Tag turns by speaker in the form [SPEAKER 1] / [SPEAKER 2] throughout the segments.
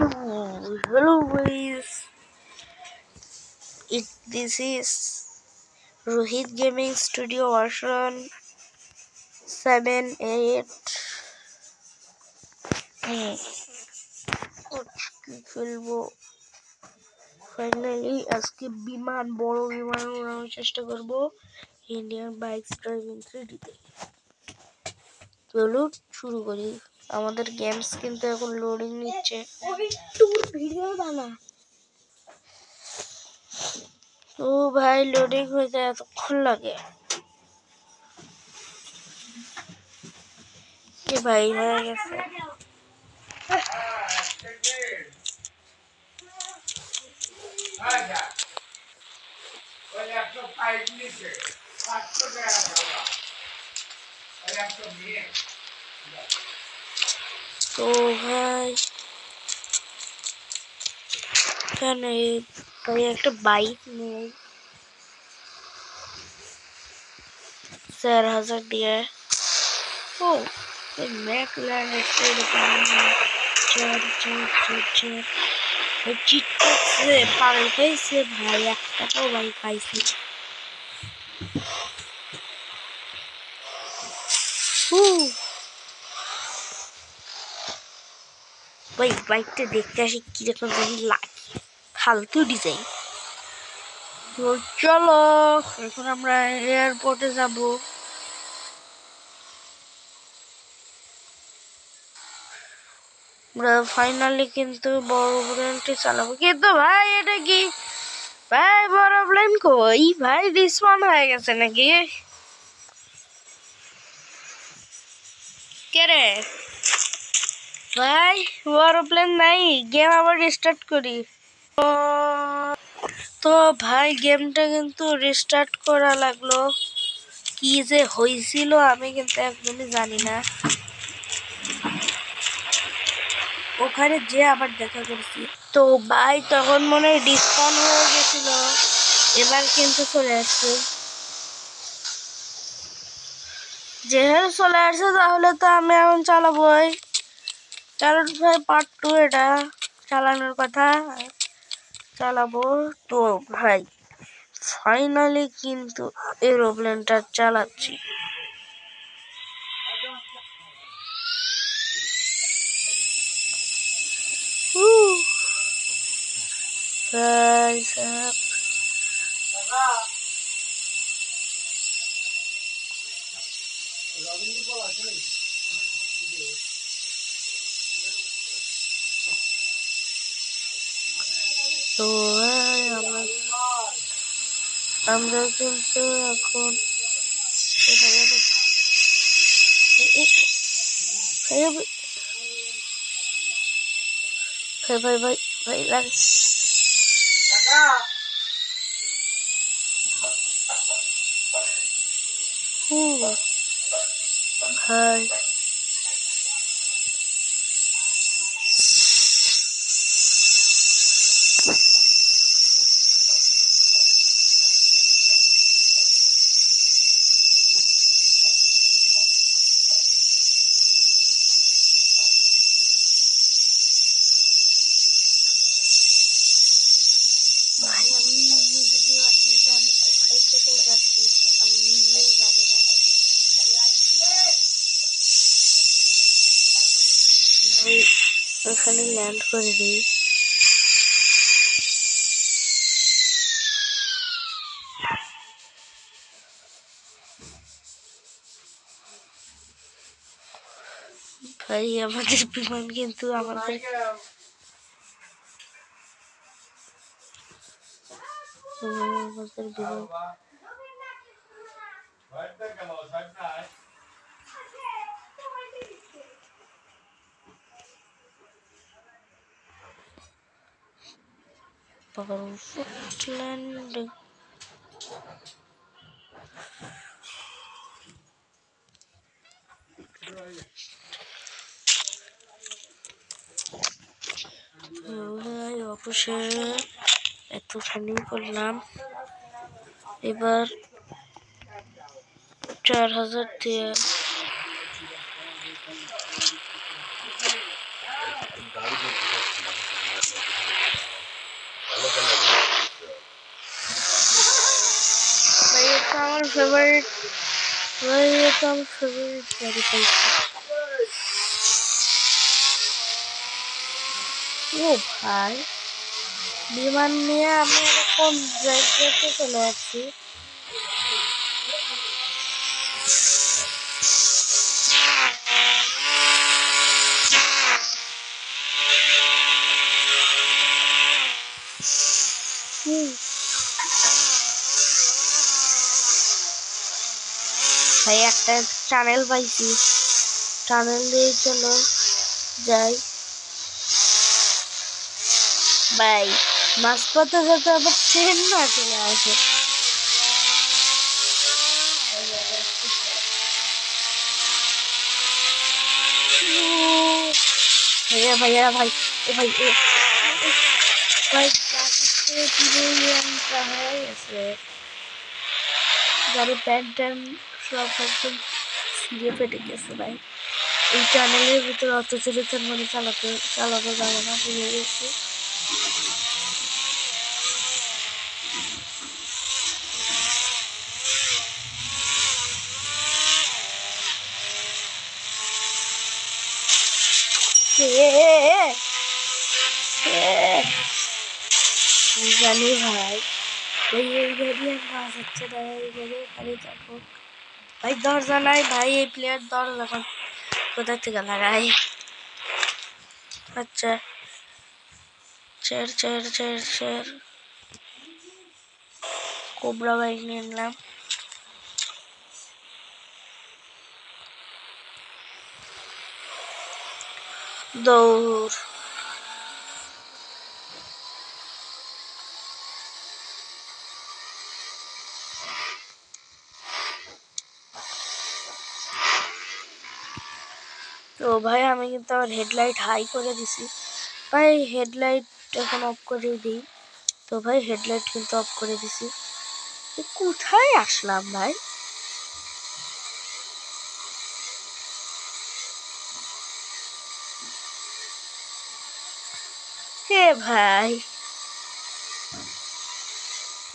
[SPEAKER 1] Hello guys, this is Rohit Gaming Studio version 7.8 খেলবো finally আজকে বড় বিমান উড়ানোর চেষ্টা করব ইন্ডিয়ান বাইক ড্রাইভিং 3D তে। চলো শুরু করি। আমাদের গেমস কিন্তু এখন লোডিং নিচ্ছে। ভিডিও বানা ও ভাই, লোডিং হইতে এতক্ষণ লাগে কি ভাই? হয়ে গেছে। তো ভাই এখানে ভাই একটা বাইক নেই 4000 দিয়ে। ও ম্যাকল্যান্ড চিট করছে, পাগল খাইছে ভাই। 1 টাকাও ভাই পাইছি। ভাই বাইকটা দেখতে আসি কিরকম জানি লাগে, ফালতু ডিজাইন। তো চলো এখন আমরা এয়ারপোর্টে যাব। আমরা ফাইনালি কিন্তু বড় প্লেনটি চালাবো। কিন্তু ভাই এটা কি ভাই? বড় প্লেন কই ভাই? রিসপন হয়ে গেছে নাকি? কে রে ভাই? বড় প্লেন নাই। গেম আবার রিস্টার্ট করি। তো ভাই গেমটা কিন্তু রিস্টার্ট করা লাগলো। কি যে হয়েছিল আমি কিন্তু একদমই জানি না। ওখানে যে আবার দেখা করছি। তো ভাই তখন মনে হয় ডিসকাউন্ট হয়ে গেছিল, এবার কিন্তু চলে আসছে। যেহেতু চলে আসছে তাহলে তো আমি এখন চালাবোই, কারণ ভাই পার্ট 2 এটা চালানোর কথা চালাবো। তো ভাই ফাইনালি কিন্তু এরোপ্লেনটা চালাচ্ছি। তো আমরা কিন্তু এখন ভাই ভাই ভাই ভাই লাগে ভাই। ভাই আমি নিজে আমি কোথায় কোথায় যাচ্ছি আমি নিজেও জানি না। ভাই ওখানে ল্যান্ড করে দিই। ভাই আমাদের বিমান কিন্তু আমাদের বিমান perfect landing. অবশেষে এতখানি করলাম। এবার 4000 দিয়ে আমার ফেভারিট ভাই, এটা আমার ফেভারিট গাড়ি পাইছি। ও ভাই, বিমান নিয়ে আমি এরকম জায়গাতে চলে আসছি। ভাই একটা টানেল পাইছি, টানেল দিয়ে চলো যাই। ভাই মাঝপথে যাতে আবার ট্রেন না চলে আসে। ভাইয়া ভাইয়া ভাই, ও ভাই ভাই গাড়িতে হয়ে গেছে, গাড়ির প্যান্ট ট্যান সব একদম ছিঁড়ে ফেটে গেছে ভাই। এই টানেলের ভিতরে অত জোরে মানে চালানো যাবে না, ভুলে গেছি। জানি ভাই, এই গাড়ি আর মাছ হচ্ছে না, এই গাড়ি খালি থাকুক ভাই। দরজা নাই ভাই, এই প্লেয়ার দরজা কোথা থেকে লাগাই? আচ্ছা, চের কোবরা বাইক নিয়ে নিলাম। দৌড়। তো ভাই আমি কিন্তু আমার হেডলাইট হাই করে দিছি ভাই, হেডলাইট এখন অফ করে দিই। তো ভাই হেডলাইট কিন্তু অফ করে দিছি। কোথায় আসলাম ভাই? হে ভাই,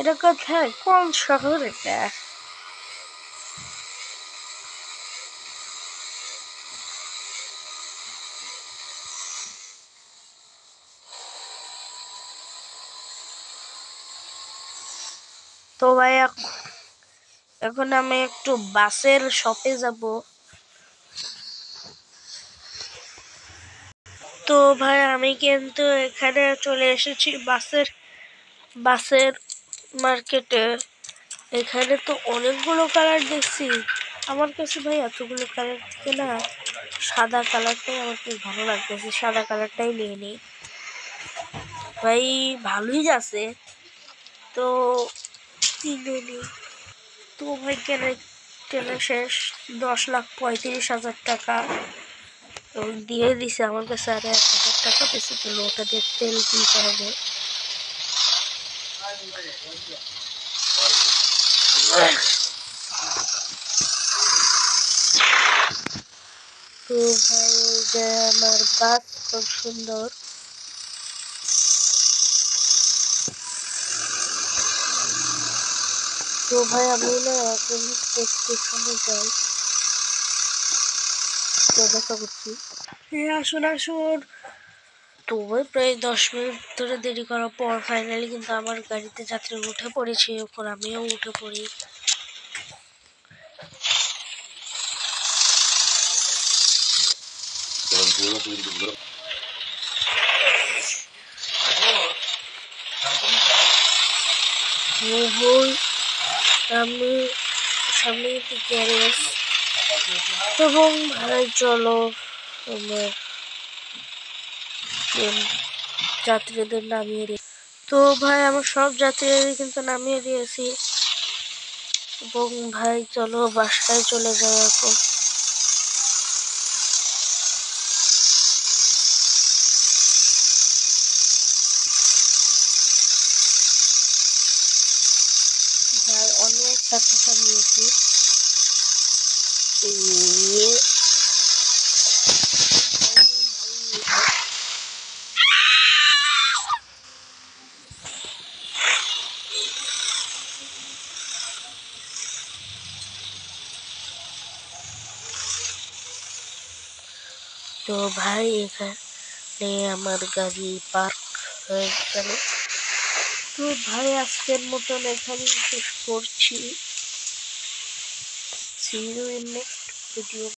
[SPEAKER 1] এটা কোথায়, কোন শহর এটা? তো ভাই এখন আমি একটু বাসের শপে যাব। তো ভাই আমি কিন্তু এখানে চলে এসেছি বাসের মার্কেটে। এখানে তো অনেকগুলো কালার দেখছি, আমার কাছে ভাই এতগুলো কালার থেকে না সাদা কালারটাই আমার খুব ভালো লাগতেছে, সাদা কালারটাই নিয়ে নিই ভাই, ভালোই আছে তো কিনে নিই। তো ভাই কেনা শেষ, 10,35,000 টাকা দিয়ে দিছে আমার কাছে, আর 1,000 টাকা পেয়েছে, তো ওটা দিয়ে তেল কিনতে হবে। তো ভাই এই যে আমার বাস খুব সুন্দর। তো ভাই আমি না এখন স্টেশনে যাই, তো দেখা করছি। হ্যাঁ আসুন আসুন। তো ভাই প্রায় 10 মিনিট ধরে দেরি করার পর ফাইনালি কিন্তু আমার গাড়িতে যাত্রী উঠে পড়েছে, এখন আমিও উঠে পড়ি। আমি সামনে গ্যারেজ, এবং ভাই চলো আমার যাত্রীদের নামিয়ে দিই। তো ভাই আমার সব যাত্রীদের কিন্তু নামিয়ে দিয়েছি, এবং ভাই চলো বাসায় চলে যাই এখন। ভাই অনেক টাকা নিয়েছি। তো ভাই এখানে আমার গাড়ি পার্ক হয়ে গেল। তো ভাই আজকের মতন এখানেই শেষ করছি। See you in next video.